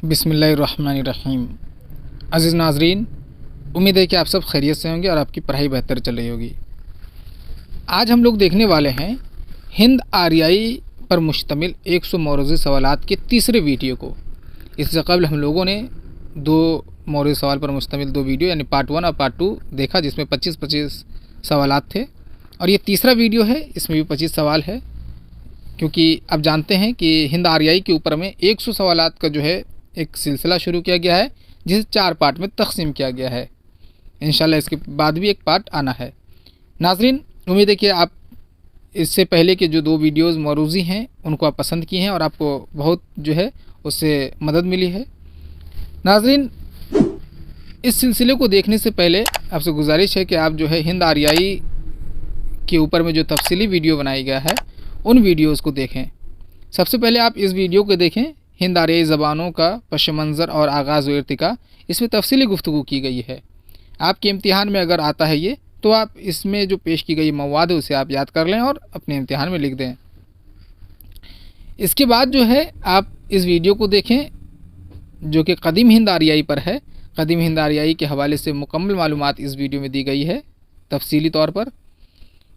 बिस्मिल्लाहिर्रहमानिर्रहीम। अज़ीज़ नाज़रीन, उम्मीद है कि आप सब खैरियत से होंगे और आपकी पढ़ाई बेहतर चल रही होगी। आज हम लोग देखने वाले हैं हिंद आर्याई पर मुश्तमिल 100 मौरूज़ी सवालात के तीसरे वीडियो को। इससे कबल हम लोगों ने 2 मौरूज़ी सवाल पर मुश्तमिल 2 वीडियो यानी पार्ट 1 और पार्ट 2 देखा, जिसमें 25-25 सवालात थे, और ये तीसरा वीडियो है, इसमें भी 25 सवाल है। क्योंकि आप जानते हैं कि हिंद आर्याई के ऊपर में 100 सवालात का जो है एक सिलसिला शुरू किया गया है, जिसे 4 पार्ट में तकसीम किया गया है। इंशाल्लाह इसके बाद भी एक पार्ट आना है। नाज़रीन, उम्मीद है कि आप इससे पहले के जो 2 वीडियोज़ मौरूज़ी हैं उनको आप पसंद किए हैं और आपको बहुत जो है उससे मदद मिली है। नाज़रीन, इस सिलसिले को देखने से पहले आपसे गुजारिश है कि आप जो है हिंद आर्याई के ऊपर में जो तफसीली वीडियो बनाया गया है उन वीडियोज़ को देखें। सबसे पहले आप इस वीडियो को देखें, हिंद आर्याई ज़बानों का पश मंज़र और आगाज़ व इर्तिका। इसमें तफसीली गुफ्तगू की गई है। आपके इम्तिहान में अगर आता है ये, तो आप इसमें जो पेश की गई मवाद है उसे आप याद कर लें और अपने इम्तिहान में लिख दें। इसके बाद जो है आप इस वीडियो को देखें जो कि कदीम हिंद आर्याई पर है। कदीम हिंद आर्याई के हवाले से मुकम्मल मालूमात इस वीडियो में दी गई है तफसीली तौर पर।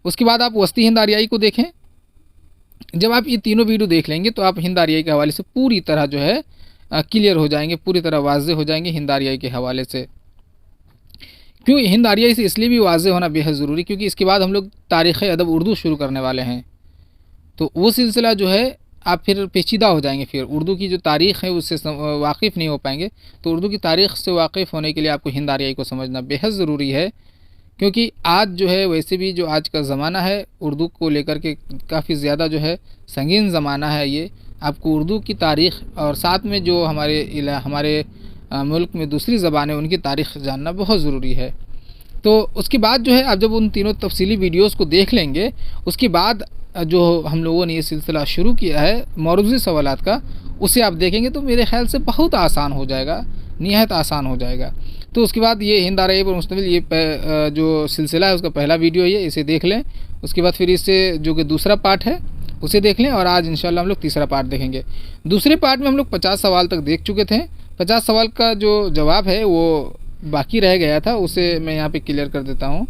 उसके बाद आप वस्ती हिंद आर्याई को देखें। जब आप ये तीनों वीडियो देख लेंगे तो आप हिंद आर्याई के हवाले से पूरी तरह जो है क्लियर हो जाएंगे, पूरी तरह वाज़े हो जाएंगे हिंद आर्याई के हवाले से। क्यों हिंद आर्याई से इसलिए भी वाज़े होना बेहद ज़रूरी, क्योंकि इसके बाद हम लोग तारीख़ अदब उर्दू शुरू करने वाले हैं। तो वो सिलसिला जो है आप फिर पेचीदा हो जाएंगे, फिर उर्दू की जो तारीख़ है उससे वाकिफ़ नहीं हो पाएंगे। तो उर्दू की तारीख़ से वाकिफ़ होने के लिए आपको हिंद आर्याई को समझना बेहद ज़रूरी है, क्योंकि आज जो है वैसे भी जो आज का ज़माना है उर्दू को लेकर के काफ़ी ज़्यादा जो है संगीन ज़माना है। ये आपको उर्दू की तारीख़ और साथ में जो हमारे मुल्क में दूसरी ज़बानें उनकी तारीख़ जानना बहुत ज़रूरी है। तो उसके बाद जो है आप जब उन तीनों तफसीली वीडियोज़ को देख लेंगे, उसके बाद जो हम लोगों ने ये सिलसिला शुरू किया है मौरूज़ी सवालात का, उसे आप देखेंगे तो मेरे ख़्याल से बहुत आसान हो जाएगा, निहायत आसान हो जाएगा। तो उसके बाद ये हिंद आर्याई पर मुश्तमिल ये जो सिलसिला है उसका पहला वीडियो है, ये इसे देख लें। उसके बाद फिर इससे जो कि दूसरा पार्ट है उसे देख लें, और आज इंशाल्लाह हम लोग तीसरा पार्ट देखेंगे। दूसरे पार्ट में हम लोग 50 सवाल तक देख चुके थे। 50 सवाल का जो जवाब है वो बाकी रह गया था, उसे मैं यहाँ पे क्लियर कर देता हूँ।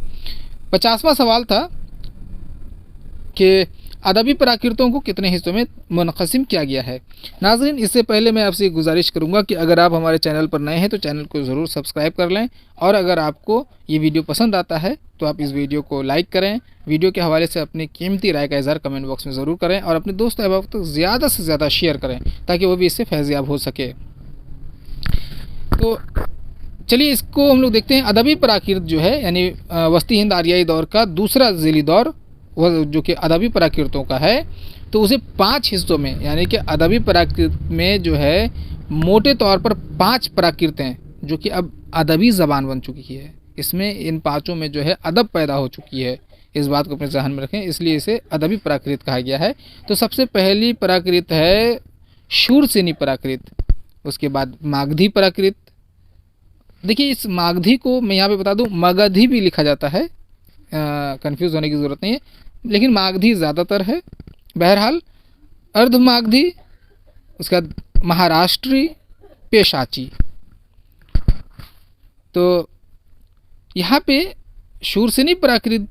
50वां सवाल था कि अदबी प्राकृतों को कितने हिस्सों में मुनक़सिम किया गया है। नाज़रीन, इससे पहले मैं आपसे गुजारिश करूंगा कि अगर आप हमारे चैनल पर नए हैं तो चैनल को ज़रूर सब्सक्राइब कर लें, और अगर आपको ये वीडियो पसंद आता है तो आप इस वीडियो को लाइक करें। वीडियो के हवाले से अपनी कीमती राय का इज़हार कमेंट बॉक्स में ज़रूर करें, और अपने दोस्त अहबाब तक ज़्यादा से ज़्यादा शेयर करें ताकि वो भी इससे फैज़याब हो सके। तो चलिए इसको हम लोग देखते हैं। अदबी प्राकृत जो है यानी वस्ती हिंद आर्याई दौर का दूसरा ज़ीली दौर, वह जो कि अदबी प्राकृतों का है, तो उसे 5 हिस्सों में, यानी कि अदबी प्राकृत में जो है मोटे तौर पर 5 प्राकृतें जो कि अब अदबी ज़बान बन चुकी है। इसमें इन 5 में जो है अदब पैदा हो चुकी है। इस बात को अपने ज़हन में रखें, इसलिए इसे अदबी प्राकृत कहा गया है। तो सबसे पहली प्राकृत है शूरसेनी प्राकृत। उसके बाद मागधी प्राकृत। देखिए, इस मागधी को मैं यहाँ पे बता दूँ, मगधी भी लिखा जाता है, कंफ्यूज होने की ज़रूरत नहीं है, लेकिन मागधी ज़्यादातर है। बहरहाल अर्ध मागधी, उसका महाराष्ट्री, पेशाची। तो यहाँ पे शूरसेनी प्राकृत,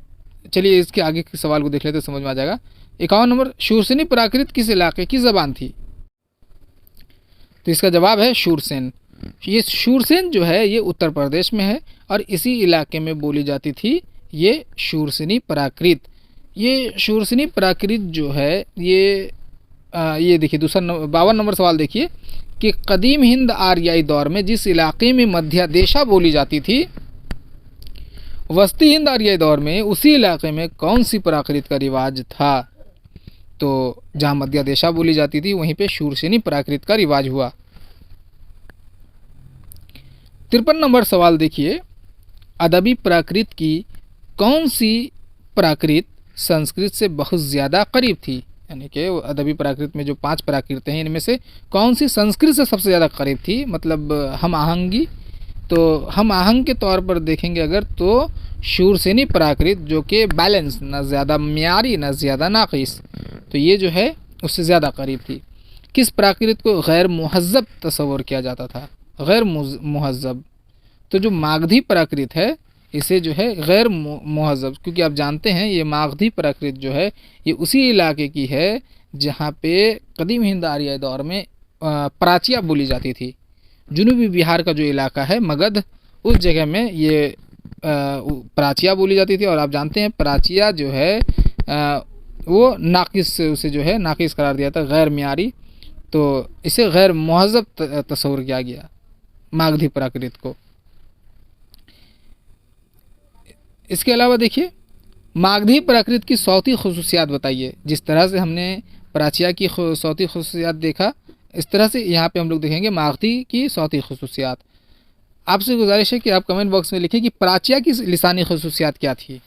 चलिए इसके आगे के सवाल को देख लेते समझ में आ जाएगा। 51 नंबर, शूरसेनी प्राकृत किस इलाके की ज़बान थी? तो इसका जवाब है शूरसेन। ये शूरसेन जो है ये उत्तर प्रदेश में है और इसी इलाके में बोली जाती थी ये शूरसेनी प्राकृत। ये शूरसेनी प्राकृत जो है ये देखिए दूसरा 52 नंबर सवाल देखिए कि कदीम हिंद आर्याई दौर में जिस इलाके में मध्यादेशा बोली जाती थी, वस्ती हिंद आर्याई दौर में उसी इलाके में कौन सी प्राकृत का रिवाज था? तो जहाँ मध्यादेशा बोली जाती थी वहीं पे शूरसेनी प्राकृत का रिवाज हुआ। 53 नंबर सवाल देखिए, अदबी प्राकृत की कौन सी प्राकृत संस्कृत से बहुत ज़्यादा करीब थी? यानी कि अदबी प्राकृत में जो 5 प्राकृत हैं इनमें से कौन सी संस्कृत से सबसे ज़्यादा करीब थी, मतलब हम आहंगी। तो हम आहंग के तौर पर देखेंगे अगर, तो शूरसेनी प्राकृत जो कि बैलेंस, ना ज़्यादा म्यारी ना ज़्यादा नाक़िस, तो ये जो है उससे ज़्यादा करीब थी। किस प्राकृत को गैर मुहज़्ज़ब तस्वर किया जाता था? गैर मुहज़्ज़ब। तो जो मागधी प्राकृत है इसे जो है गैर मुहज़्ज़ब, क्योंकि आप जानते हैं ये मागधी प्राकृत जो है ये उसी इलाके की है जहाँ पे कदीम हिंद आर्याई दौर में प्राचिया बोली जाती थी। जुनूबी बिहार का जो इलाका है मगध, उस जगह में ये प्राचिया बोली जाती थी। और आप जानते हैं प्राचिया जो है वो नाकिस, उसे जो है नाकिस करार दिया था, गैर मियारी। तो इसे गैर मुहज़्ज़ब तस्वर किया गया मागधी प्राकृत को। इसके अलावा देखिए मागधी प्राकृत की सौती खुसूसियात बताइए। जिस तरह से हमने प्राचिया की सौती खुसूसियात देखा, इस तरह से यहाँ पे हम लोग देखेंगे मागधी की सौती खुसूसियात। आपसे गुजारिश है कि आप कमेंट बॉक्स में लिखें कि प्राचिया की लिसानी खुसूसियात क्या थी।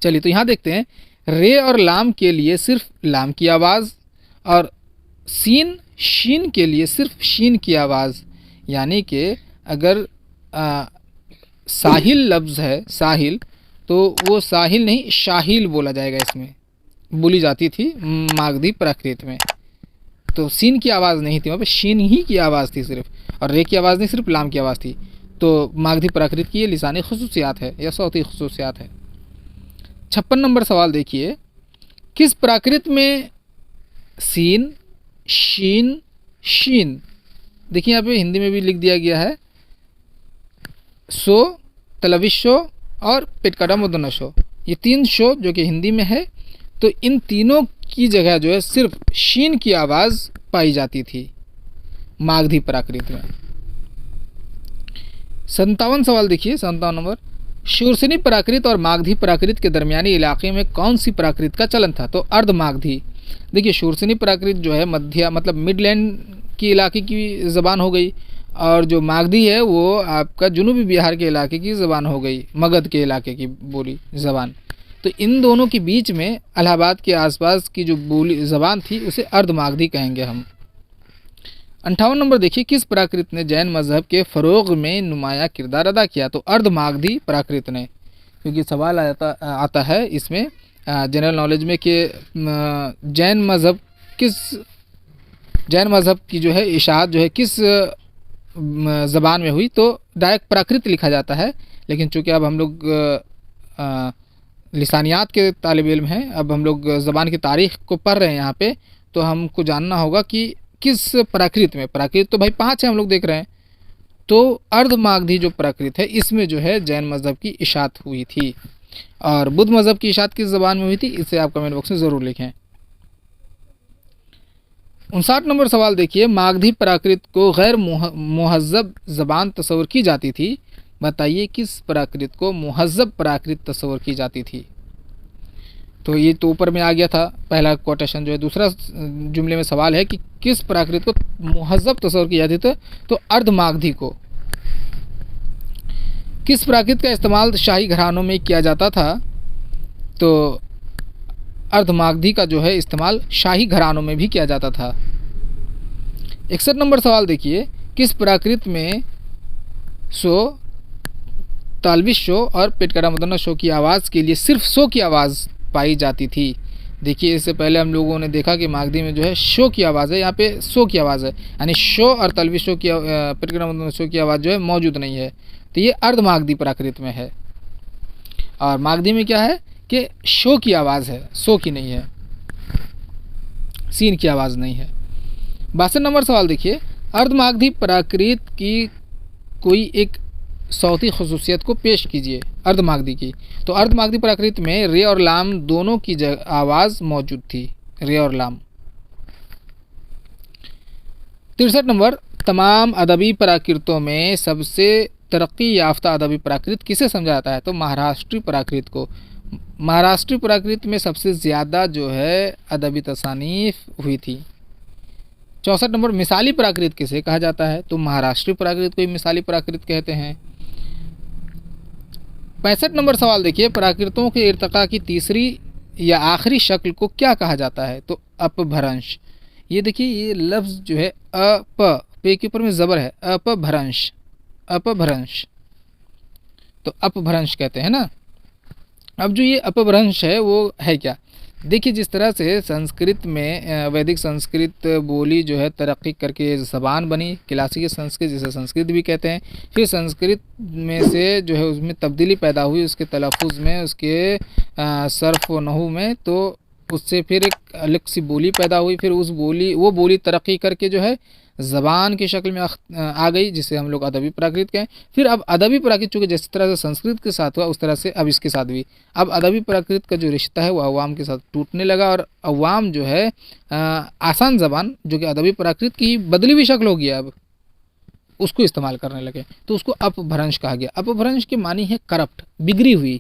चलिए तो यहाँ देखते हैं, रे और लाम के लिए सिर्फ लाम की आवाज़, और सीन शीन के लिए सिर्फ शीन की आवाज़। यानी कि अगर साहिल लफ्ज़ है साहिल, तो वो साहिल नहीं शाहिल बोला जाएगा, इसमें बोली जाती थी मागधी प्राकृत में। तो सीन की आवाज़ नहीं थी, वहाँ पे शीन ही की आवाज़ थी सिर्फ, और रे की आवाज़ नहीं, सिर्फ लाम की आवाज़ थी। तो मागधी प्राकृत की ये लिसानी खुसूसियात है या सौती खुसूसियात है। 56 नंबर सवाल देखिए, किस प्राकृत में सीन शीन शीन, देखिए यहाँ पे हिंदी में भी लिख दिया गया है, शो, तलविश शो और पेटकाटा मुदन्ना शो, ये 3 शो जो कि हिंदी में है। तो इन तीनों की जगह जो है सिर्फ शीन की आवाज़ पाई जाती थी मागधी प्राकृत में। 57 सवाल देखिए, 57 नंबर, शूरसेनी प्राकृत और मागधी प्राकृत के दरमियानी इलाके में कौन सी प्राकृत का चलन था? तो अर्ध मागधी। देखिए शूरसेनी प्राकृत जो है मध्य मतलब मिडलैंड की इलाके की ज़बान हो गई, और जो मागधी है वो आपका जुनूबी बिहार के इलाके की ज़बान हो गई, मगध के इलाके की बोली ज़बान। तो इन दोनों के बीच में इलाहाबाद के आसपास की जो बोली ज़बान थी उसे अर्ध मागधी कहेंगे हम। 58 नंबर देखिए, किस प्राकृत ने जैन मज़हब के फ़रोग़ में नुमाया किरदार अदा किया? तो अर्ध मागधी प्राकृत ने, क्योंकि सवाल आता है इसमें जनरल नॉलेज में कि जैन मज़हब की जो है इशाअत जो है किस ज़बान में हुई? तो डायरेक्ट प्राकृत लिखा जाता है, लेकिन चूँकि अब हम लोग लिसानियात के तालिब इल्म हैं, अब हम लोग ज़बान की तारीख़ को पढ़ रहे हैं यहाँ पे, तो हमको जानना होगा कि किस प्राकृत में। प्राकृत तो भाई 5 है हम लोग देख रहे हैं, तो अर्ध मागधी जो प्राकृत है इसमें जो है जैन मज़हब की इशाअत हुई थी। और बुद्ध मज़हब की इशाअत किस ज़बान में हुई थी, इसे आप कमेंट बॉक्स में ज़रूर लिखें। 59 नंबर सवाल देखिए, मागधी प्राकृत को गैर मुहज़्ज़ब ज़बान तस्वर की जाती थी, बताइए किस प्राकृत को मुहज़्ज़ब प्राकृत तस्वर की जाती थी? तो ये तो ऊपर में आ गया था पहला कोटेशन जो है। दूसरा जुमले में सवाल है कि किस प्राकृत को मुहज़्ज़ब तस्वर की जाती थी? तो अर्ध मागधी को। किस प्राकृत का इस्तेमाल शाही घरानों में किया जाता था? तो अर्ध मागधी का जो है इस्तेमाल शाही घरानों में भी किया जाता था। 61 नंबर सवाल देखिए, किस प्राकृत में शो, तालविश शो और पेटकाटा मुदन्ना शो की आवाज़ के लिए सिर्फ शो की आवाज़ पाई जाती थी? देखिए इससे पहले हम लोगों ने देखा कि मागधी में जो है शो की आवाज़ है, यहाँ पे शो की आवाज़ है, यानी शो और तलविश शो की पेटकाटा मुदन्ना शो की आवाज़ जो है मौजूद नहीं है। तो ये अर्ध मागधी प्राकृत में है। और मागधी में क्या है कि शो की आवाज़ है, शो की नहीं है, सीन की आवाज़ नहीं है। 62 नंबर सवाल देखिए, अर्ध मागधी प्राकृत की कोई एक सौती खुसूसियत को पेश कीजिए अर्ध मागधी की। तो अर्ध मागधी प्राकृत में रे और लाम दोनों की आवाज़ मौजूद थी, रे और लाम। 63 नंबर, तमाम अदबी प्राकृतों में सबसे तरक्की याफ्ता अदबी प्राकृत किसे समझा जाता है? तो महाराष्ट्री प्राकृत को। महाराष्ट्री प्राकृत में सबसे ज़्यादा जो है अदबी तसानीफ़ हुई थी। 64 नंबर, मिसाली प्राकृत किसे कहा जाता है? तो महाराष्ट्री प्राकृत को ही मिसाली प्राकृत कहते हैं। 65 नंबर सवाल देखिए, प्राकृतों के इर्तका की तीसरी या आखिरी शक्ल को क्या कहा जाता है? तो अपभ्रंश। ये देखिए ये लफ्ज़ जो है पे के ऊपर में ज़बर है, अपभ्रंश, अपभ्रंश, तो अपभ्रंश कहते हैं ना। अब जो ये अपभ्रंश है वो है क्या? देखिए जिस तरह से संस्कृत में वैदिक संस्कृत बोली जो है तरक्की करके ज़बान बनी, क्लासिकल संस्कृत जिसे संस्कृत भी कहते हैं, फिर संस्कृत में से जो है उसमें तब्दीली पैदा हुई उसके तलफ़ुज़ में, उसके सर्फ़ व नहू में, तो उससे फिर एक अलग सी बोली पैदा हुई, फिर वो बोली तरक्की करके जो है ज़बान की शक्ल में आ गई, जिसे हम लोग अदबी प्राकृत कहें। फिर अब अदबी प्राकृत चूँकि जिस तरह से संस्कृत के साथ हुआ उस तरह से अब इसके साथ भी अब अदबी प्राकृत का जो रिश्ता है वो अवाम के साथ टूटने लगा, और अवाम जो है आसान ज़बान जो कि अदबी प्राकृत की बदली हुई शक्ल हो गया अब उसको इस्तेमाल करने लगे, तो उसको अपभ्रंश कहा गया। अपभ्रंश के मानी है करप्ट, बिगड़ी हुई।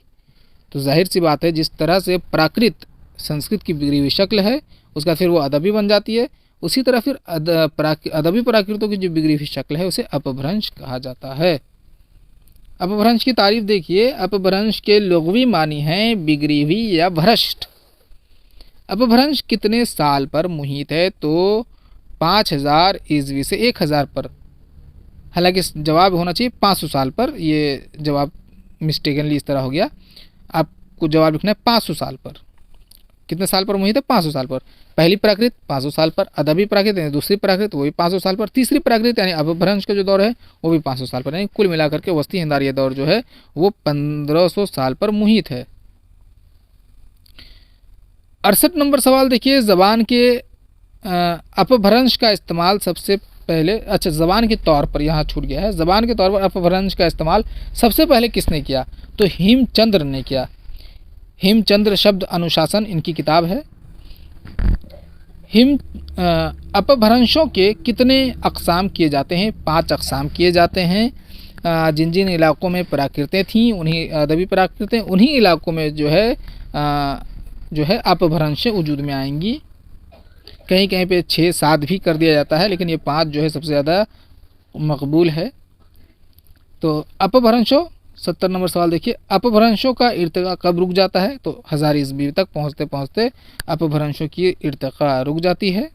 तो जाहिर सी बात है जिस तरह से प्राकृत संस्कृत की बिगड़ी हुई शक्ल है उसका फिर वो अदबी बन जाती है, उसी तरह फिर अदबी प्राकृतों की जो बिगड़ी हुई शक्ल है उसे अपभ्रंश कहा जाता है। अपभ्रंश की तारीफ देखिए, अपभ्रंश के लुग़वी मानी हैं बिगड़ी हुई या भ्रष्ट। अपभ्रंश कितने साल पर मुहित है? तो 5000 ईस्वी से 1000 पर। हालांकि जवाब होना चाहिए 500 साल पर, ये जवाब मिस्टेकनली इस तरह हो गया। आपको जवाब लिखना है 500 साल पर। कितने साल पर मुहित है? 500 साल पर। पहली प्राकृत 500 साल पर, अदबी प्राकृत यानी दूसरी प्राकृत वो भी 500 साल पर, तीसरी प्राकृत यानी अपभ्रंश का जो दौर है वो भी 500 साल पर, यानी कुल मिलाकर के वस्ती हिंदारिया दौर जो है वो 1500 साल पर मुहित है। 68 नंबर सवाल देखिए, ज़बान के अपभ्रंश का इस्तेमाल सबसे पहले, अच्छा ज़बान के तौर पर यहाँ छूट गया है, ज़बान के तौर पर अपभ्रंश का इस्तेमाल सबसे पहले किसने किया? तो हेमचंद्र ने किया। हेमचंद्र शब्द अनुशासन इनकी किताब है। अपभ्रंशों के कितने अक़साम किए जाते हैं? 5 अक़साम किए जाते हैं। जिन जिन इलाक़ों में प्राकृतें थीं उन्हीं अदबी प्राकृतें उन्हीं इलाक़ों में जो है अपभ्रंशें वजूद में आएंगी। कहीं कहीं पे 6-7 भी कर दिया जाता है, लेकिन ये 5 जो है सबसे ज़्यादा मकबूल है। तो अपभ्रंशों 70 नंबर सवाल देखिए, अपभ्रंशों का इर्तिका कब रुक जाता है? तो 1000 ईस्वी तक पहुँचते पहुँचते अपभ्रंशों की इर्तिका रुक जाती है।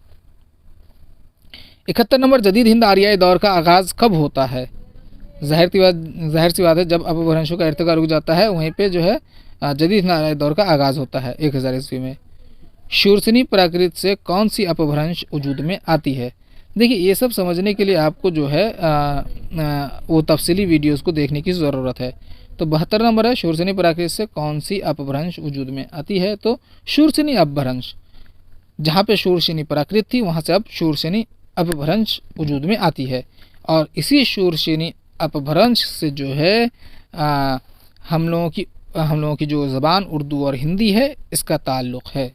71 नंबर, जदीद हिंद आर्याई दौर का आगाज़ कब होता है? जाहिर सी बात है जब अपभ्रंशों का इर्तिका रुक जाता है वहीं पे जो है जदीद हिंद आर्याई दौर का आगाज़ होता है 1000 ईस्वी में। शूरसेनी प्राकृत से कौन सी अपभ्रंश वजूद में आती है? देखिए ये सब समझने के लिए आपको जो है वो तफसीली वीडियोस को देखने की ज़रूरत है। तो 72 नंबर है, शूरसेनी प्राकृत से कौन सी अपभ्रंश वजूद में आती है? तो शूरसेनी अपभ्रंश। जहाँ पे शूरसेनी प्राकृत थी वहाँ से अब शूरसेनी अपभ्रंश वजूद में आती है, और इसी शूरसेनी अपभ्रंश से जो है हम लोगों की जो ज़बान उर्दू और हिंदी है इसका ताल्लुक़ है।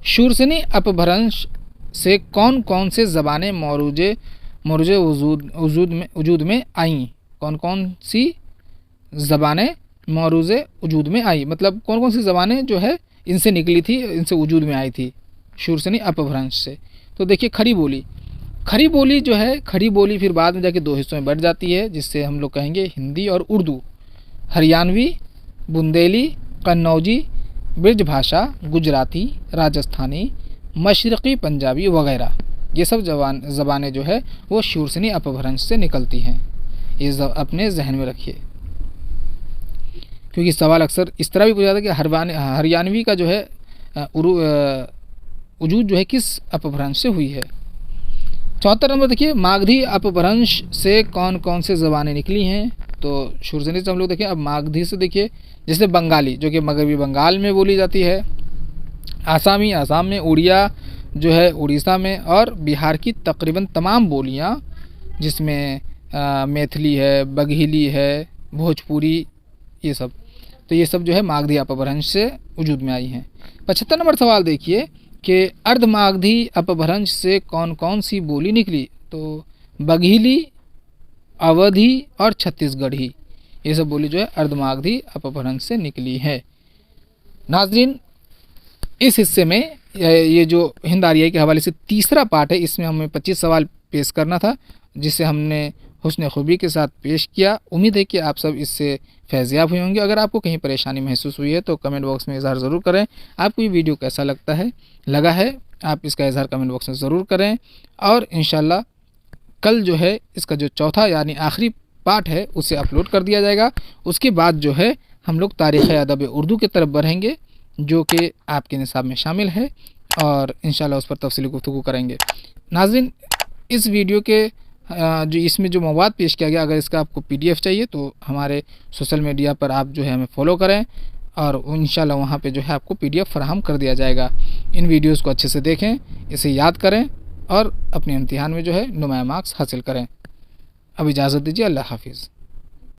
शूरसेनी अपभ्रंश से कौन कौन से ज़बानें मौरूज़े वजूद में आईं? कौन कौन सी ज़बानें मौरूज़े वजूद में आई, मतलब कौन कौन सी ज़बानें जो है इनसे निकली थी, इनसे वजूद में आई थी शूरसेनी अपभ्रंश से? तो देखिए खड़ी बोली जो है, खड़ी बोली फिर बाद में जाके 2 हिस्सों में बढ़ जाती है, जिससे हम लोग कहेंगे हिंदी और उर्दू। हरियाणवी, बुंदेली, कन्नौजी, ब्रज भाषा, गुजराती, राजस्थानी, मशरक़ी पंजाबी वगैरह, ये सब ज़बानें जो है वो शूरसेनी अपभ्रंश से निकलती हैं। ये अपने जहन में रखिए, क्योंकि सवाल अक्सर इस तरह भी पूछा जाता है कि हरियाणवी का जो है वजूद जो है किस अपभ्रंश से हुई है। 74 नंबर देखिए, मागधी अपभ्रंश से कौन कौन से ज़बानें निकली हैं? तो शूरसेनी से हम लोग देखें, अब मागधी से देखिए जैसे बंगाली जो कि मगरबी बंगाल में बोली जाती है, आसामी आसाम में, उड़िया जो है उड़ीसा में, और बिहार की तकरीबन तमाम बोलियाँ जिसमें मैथिली है, बघेली है, भोजपुरी, ये सब जो है मागधी अपभ्रंश से वजूद में आई हैं। 75 नंबर सवाल देखिए कि अर्धमागधी अपभ्रंश से कौन कौन सी बोली निकली? तो बघेली, अवधी और छत्तीसगढ़ी, ये सब बोली जो है अर्धमागधी अपभ्रंश से निकली है। नाज़रीन, इस हिस्से में ये जो हिंद आर्याई के हवाले से तीसरा पार्ट है, इसमें हमें 25 सवाल पेश करना था, जिसे हमने हुस्न खूबी के साथ पेश किया। उम्मीद है कि आप सब इससे फैज़याब हुए होंगे। अगर आपको कहीं परेशानी महसूस हुई है तो कमेंट बॉक्स में इज़हार ज़रूर करें। आपको ये वीडियो कैसा लगा है आप इसका इज़हार कमेंट बॉक्स में ज़रूर करें, और इंशाल्लाह कल जो है इसका जो चौथा यानी आखिरी पार्ट है उसे अपलोड कर दिया जाएगा। उसके बाद जो है हम लोग तारीख़ अदब उर्दू की तरफ बढ़ेंगे, जो कि आपके निसाब में शामिल है, और इंशाल्लाह उस पर तफसीली गुफ्तगू करेंगे। नाज़रीन, इस वीडियो के जो इसमें जो मवाद पेश किया गया, अगर इसका आपको PDF चाहिए तो हमारे सोशल मीडिया पर आप जो है हमें फॉलो करें, और इंशाल्लाह वहाँ पे जो है आपको PDF फराहम कर दिया जाएगा। इन वीडियोज़ को अच्छे से देखें, इसे याद करें और अपने इम्तिहान में जो है नुमाया मार्क्स हासिल करें। अब इजाज़त दीजिए, अल्लाह हाफिज़।